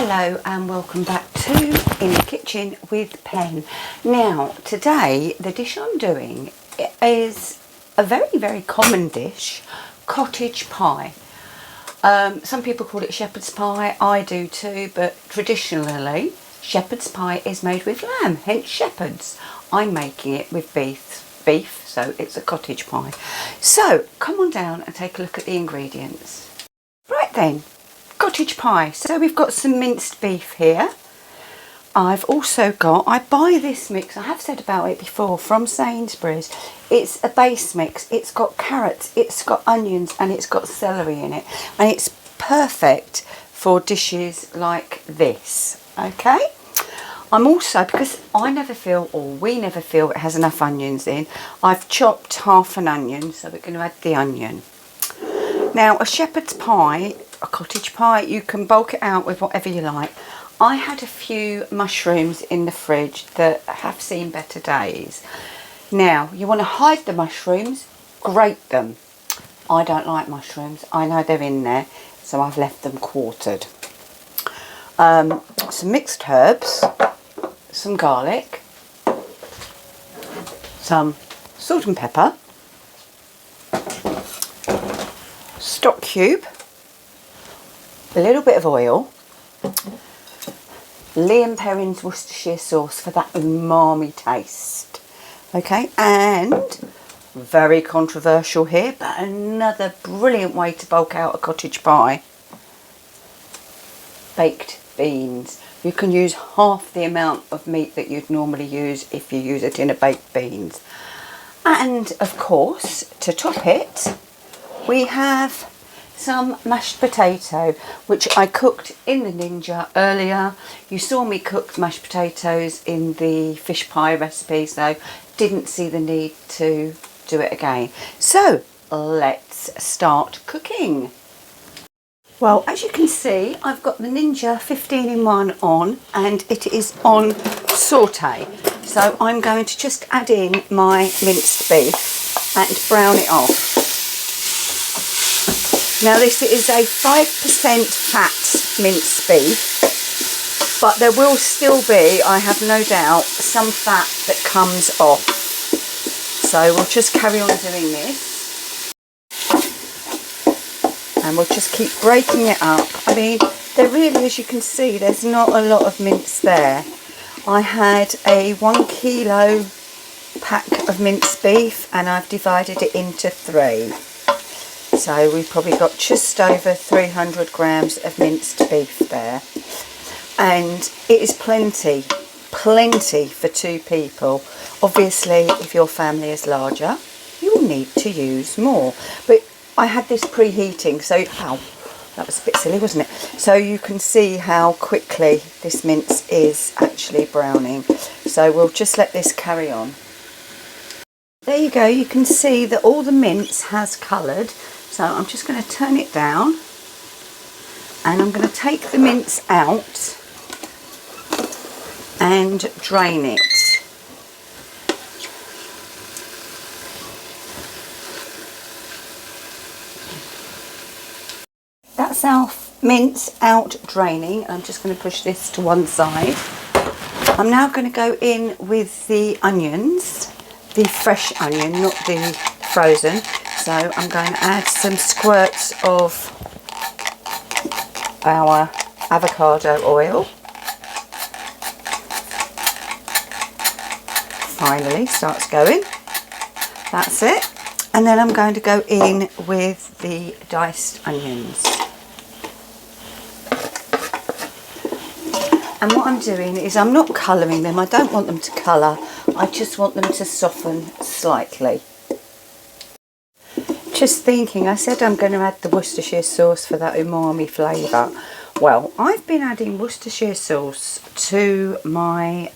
Hello and welcome back to In the Kitchen with Pen. Now today the dish I'm doing is a very common dish, cottage pie. Some people call it shepherd's pie, I do too, but traditionally shepherd's pie is made with lamb, hence shepherd's. I'm making it with beef, so it's a cottage pie. So come on down and take a look at the ingredients. Right then, cottage pie. So we've got some minced beef here. I've also got, I buy this mix, I have said about it before, from Sainsbury's. It's a base mix. It's got carrots, it's got onions and it's got celery in it. And it's perfect for dishes like this, okay? I'm also, because I never feel, or we never feel it has enough onions in, I've chopped half an onion, so we're going to add the onion. Now a shepherd's pie, a cottage pie, you can bulk it out with whatever you like. I had a few mushrooms in the fridge that have seen better days. Now you want to hide the mushrooms, grate them. I don't like mushrooms, I know they're in there, so I've left them quartered. Some mixed herbs, some garlic, some salt and pepper, stock cube, a little bit of oil, Liam Perrin's Worcestershire sauce for that umami taste. Okay, and very controversial here, but another brilliant way to bulk out a cottage pie, baked beans. You can use half the amount of meat that you'd normally use if you use a tin of baked beans. And of course, to top it, we have some mashed potato, which I cooked in the Ninja earlier. You saw me cook mashed potatoes in the fish pie recipe, so didn't see the need to do it again. So let's start cooking. Well, as you can see, I've got the Ninja 15-in-1 on and it is on saute. So I'm going to just add in my minced beef and brown it off. Now this is a 5% fat minced beef, but there will still be, I have no doubt, some fat that comes off. So we'll just carry on doing this. And we'll just keep breaking it up. I mean, there really, as you can see, there's not a lot of mince there. I had a 1 kilo pack of minced beef and I've divided it into 3. So we've probably got just over 300 grams of minced beef there. And it is plenty for 2 people. Obviously, if your family is larger, you will need to use more. But I had this preheating, so, ow, that was a bit silly, wasn't it? So you can see how quickly this mince is actually browning. So we'll just let this carry on. There you go, you can see that all the mince has coloured. So I'm just going to turn it down and I'm going to take the mince out and drain it. That's our mince out draining. I'm just going to push this to one side. I'm now going to go in with the onions, the fresh onion, not the frozen. So I'm going to add some squirts of our avocado oil. Finally starts going. That's it. And then I'm going to go in with the diced onions. And what I'm doing is I'm not colouring them. I don't want them to colour. I just want them to soften slightly. Just thinking, I said I'm going to add the Worcestershire sauce for that umami flavour. Well, I've been adding Worcestershire sauce to my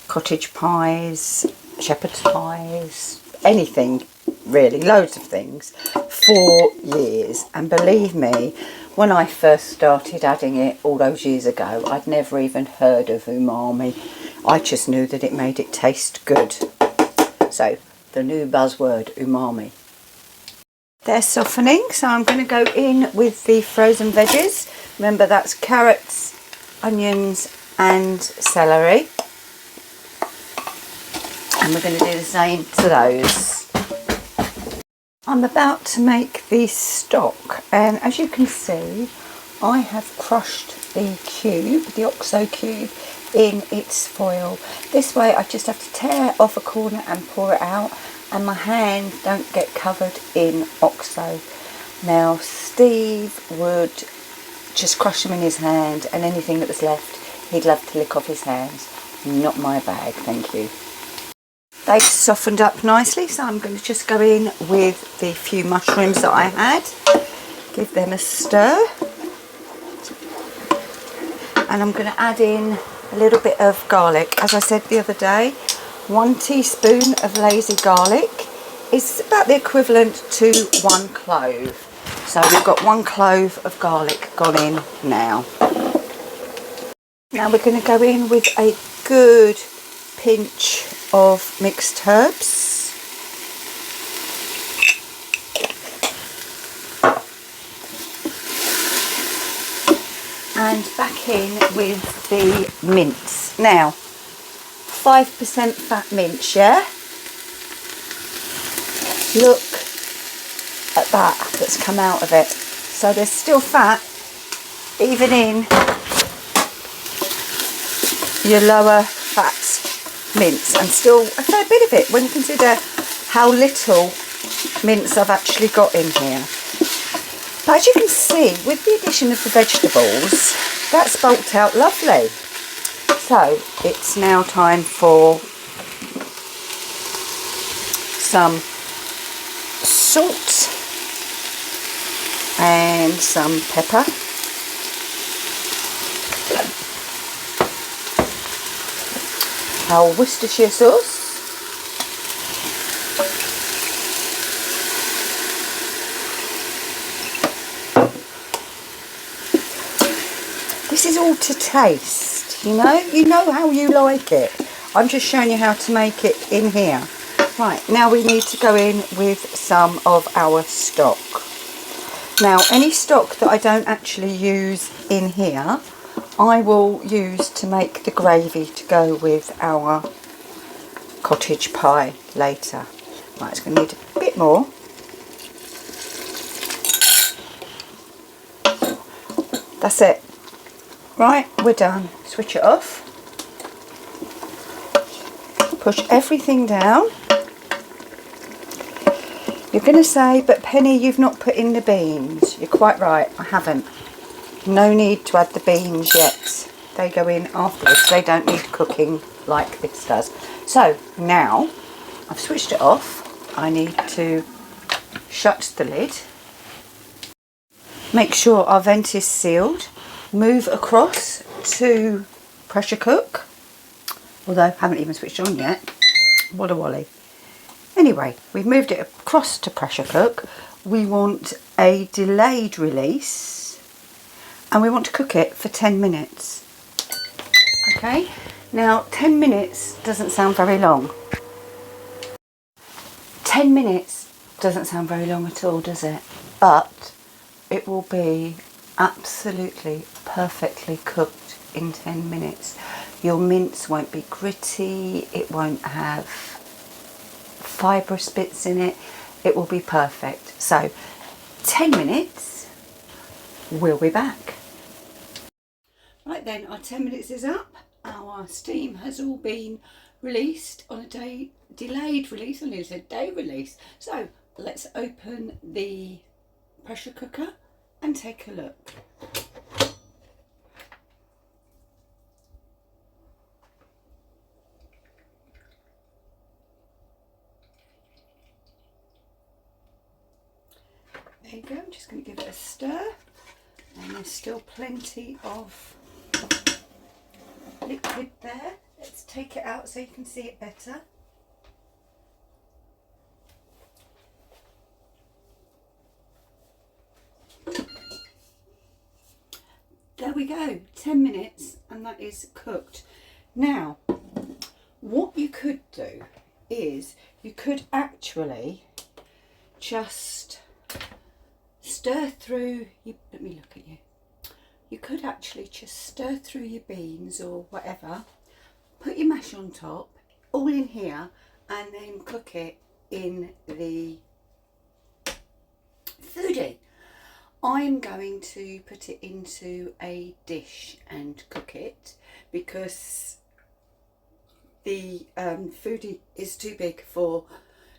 cottage pies, shepherd's pies, anything really, loads of things, for years. And believe me, when I first started adding it all those years ago, I'd never even heard of umami. I just knew that it made it taste good. So, the new buzzword, umami. They're softening, so I'm going to go in with the frozen veggies. Remember, that's carrots, onions and celery. And we're going to do the same to those. I'm about to make the stock, and as you can see, I have crushed the cube, the OXO cube, in its foil. This way I just have to tear off a corner and pour it out, and my hands don't get covered in OXO. Now Steve would just crush them in his hand, and anything that was left he'd love to lick off his hands. Not my bag, thank you. They've softened up nicely, so I'm going to just go in with the few mushrooms that I had, give them a stir, and I'm going to add in a little bit of garlic. As I said the other day, 1 teaspoon of lazy garlic is about the equivalent to 1 clove. So we've got 1 clove of garlic gone in now. Now we're going to go in with a good pinch of mixed herbs. And back in with the mince. Now, 5% fat mince, yeah? Look at that that's come out of it. So there's still fat even in your lower fat mince, and still a fair bit of it when you consider how little mince I've actually got in here. But as you can see, with the addition of the vegetables, that's bulked out lovely. So it's now time for some salt and some pepper. Our Worcestershire sauce. This is all to taste, you know how you like it. I'm just showing you how to make it in here. Right, now we need to go in with some of our stock. Now, any stock that I don't actually use in here, I will use to make the gravy to go with our cottage pie later. Right, it's going to need a bit more. That's it. Right, we're done. Switch it off. Push everything down. You're going to say, but Penny, you've not put in the beans. You're quite right, I haven't. No need to add the beans yet. They go in afterwards. They don't need cooking like this does. So now I've switched it off. I need to shut the lid. Make sure our vent is sealed. Move across to pressure cook. Although I haven't even switched on yet. What a wally. Anyway, we've moved it across to pressure cook. We want a delayed release, and we want to cook it for 10 minutes. Okay, now 10 minutes doesn't sound very long. 10 minutes doesn't sound very long at all, does it? But it will be absolutely perfectly cooked in 10 minutes. Your mince won't be gritty, it won't have fibrous bits in it. It will be perfect. So 10 minutes, we'll be back. Right then, our 10 minutes is up. Our steam has all been released on a delayed release. I nearly said day release. So let's open the pressure cooker and take a look. There you go, I'm just going to give it a stir, and there's still plenty of liquid there. Let's take it out so you can see it better. There we go, 10 minutes and that is cooked. Now, what you could do is you could actually just stir through, let me look at you. you could actually just stir through your beans or whatever, put your mash on top, all in here, and then cook it in the foodie. I'm going to put it into a dish and cook it because the foodie is too big for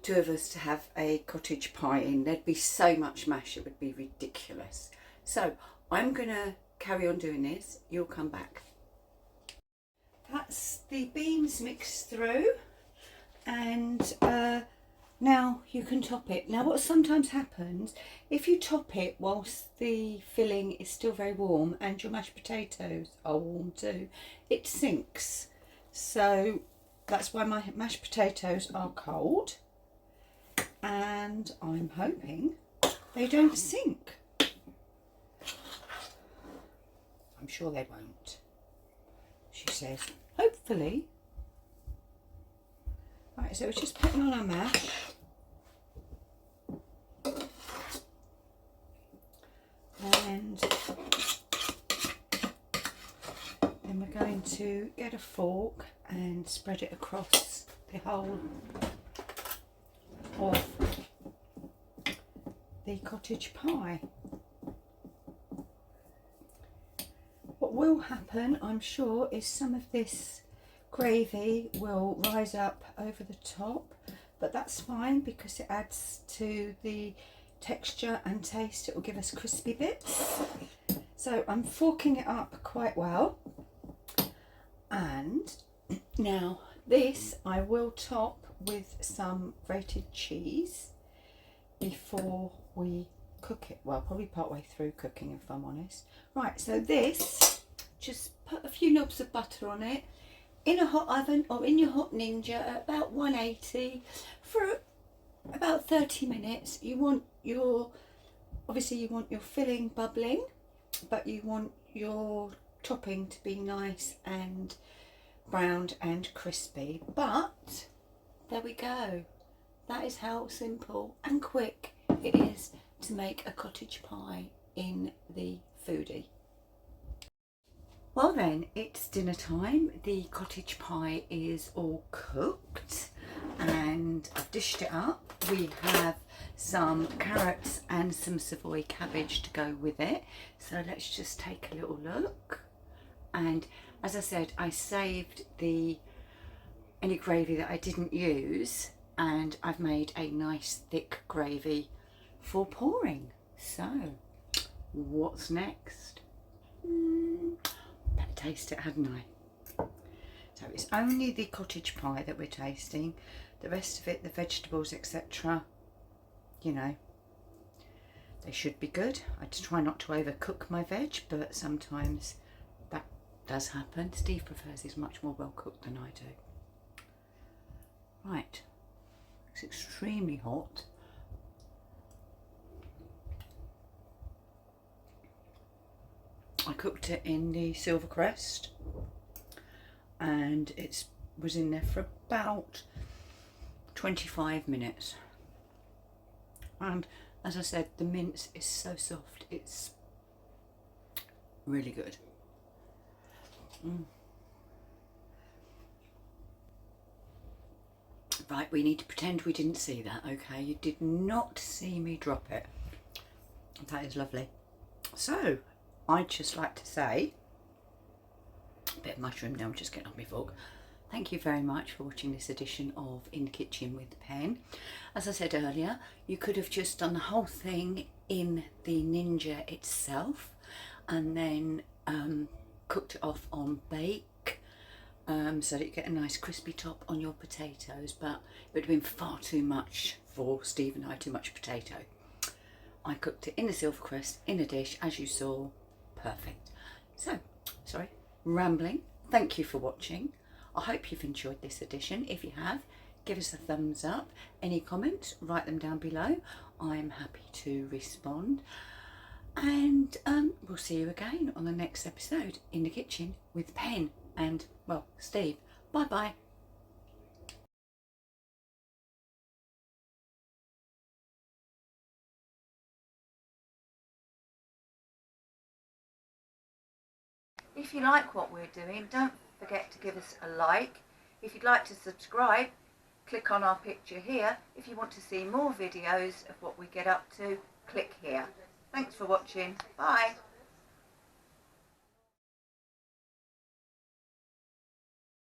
two of us to have a cottage pie in. There'd be so much mash, it would be ridiculous. So I'm gonna carry on doing this. You'll come back. That's the beans mixed through, and now you can top it. Now what sometimes happens, if you top it whilst the filling is still very warm and your mashed potatoes are warm too, it sinks. So that's why my mashed potatoes are cold, and I'm hoping they don't sink. I'm sure they won't, she says. Hopefully. Right, so we're just putting on our mash. And then we're going to get a fork and spread it across the whole of the cottage pie. What will happen, I'm sure, is some of this gravy will rise up over the top, but that's fine because it adds to the texture and taste. It will give us crispy bits. So I'm forking it up quite well, and now this I will top with some grated cheese before we cook it. Well, probably part way through cooking, if I'm honest. Right, so this, just put a few knobs of butter on it in a hot oven or in your hot Ninja at about 180 for about 30 minutes. You want your, obviously you want your filling bubbling, but you want your topping to be nice and browned and crispy. But there we go. That is how simple and quick it is to make a cottage pie in the foodie. Well then, it's dinner time. The cottage pie is all cooked and I've dished it up. We have some carrots and some Savoy cabbage to go with it. So let's just take a little look. And as I said, I saved any gravy that I didn't use, and I've made a nice thick gravy for pouring. So what's next? Better taste it, hadn't I? So it's only the cottage pie that we're tasting. The rest of it, the vegetables, etc., you know, they should be good. I try not to overcook my veg, but sometimes that does happen. Steve prefers his much more well cooked than I do. Right, it's extremely hot. I cooked it in the Silver Crest and it was in there for about 25 minutes. And as I said, the mince is so soft, it's really good. Right, we need to pretend we didn't see that, okay? You did not see me drop it. That is lovely. So, I'd just like to say, a bit of mushroom now, I'm just getting off my fork. Thank you very much for watching this edition of In the Kitchen with Pen. As I said earlier, you could have just done the whole thing in the Ninja itself and then cooked it off on bake so that you get a nice crispy top on your potatoes, but it would have been far too much for Steve and I, too much potato. I cooked it in the Silver Crest in a dish, as you saw. Perfect. So, sorry, rambling. Thank you for watching. I hope you've enjoyed this edition. If you have, give us a thumbs up. Any comments, write them down below. I'm happy to respond. And we'll see you again on the next episode in the kitchen with Pen and, well, Steve. Bye bye. If you like what we're doing, don't forget to give us a like. If you'd like to subscribe, click on our picture here. If you want to see more videos of what we get up to, click here. Thanks for watching. Bye.